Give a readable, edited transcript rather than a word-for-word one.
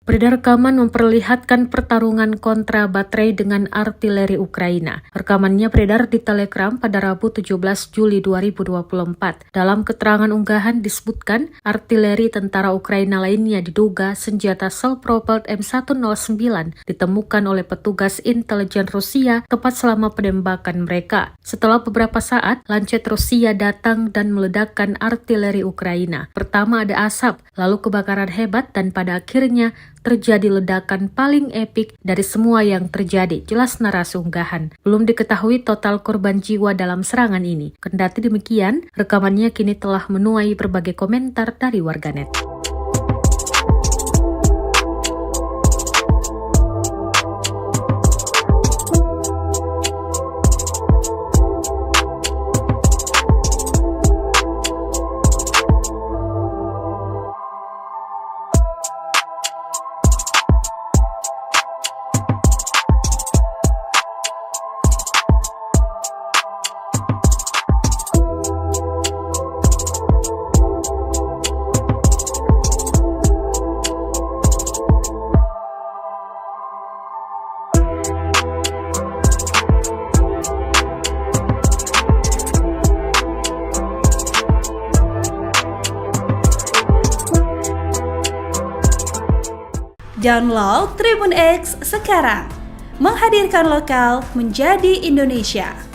Beredar rekaman memperlihatkan pertarungan kontra baterai dengan artileri Ukraina. Rekamannya beredar di Telegram pada Rabu 17 Juli 2024. Dalam keterangan unggahan disebutkan, artileri tentara Ukraina lainnya diduga senjata self-propelled M109 ditemukan oleh petugas intelijen Rusia tepat selama penembakan mereka. Setelah beberapa saat, Lancet Rusia datang dan meledakkan artileri Ukraina. Pertama ada asap, lalu kebakaran hebat, dan pada akhirnya terjadi ledakan paling epik dari semua yang terjadi, jelas narasi unggahan. Belum diketahui total korban jiwa dalam serangan ini. Kendati demikian, rekamannya kini telah menuai berbagai komentar dari warganet. Download Tribun X sekarang, menghadirkan lokal menjadi Indonesia.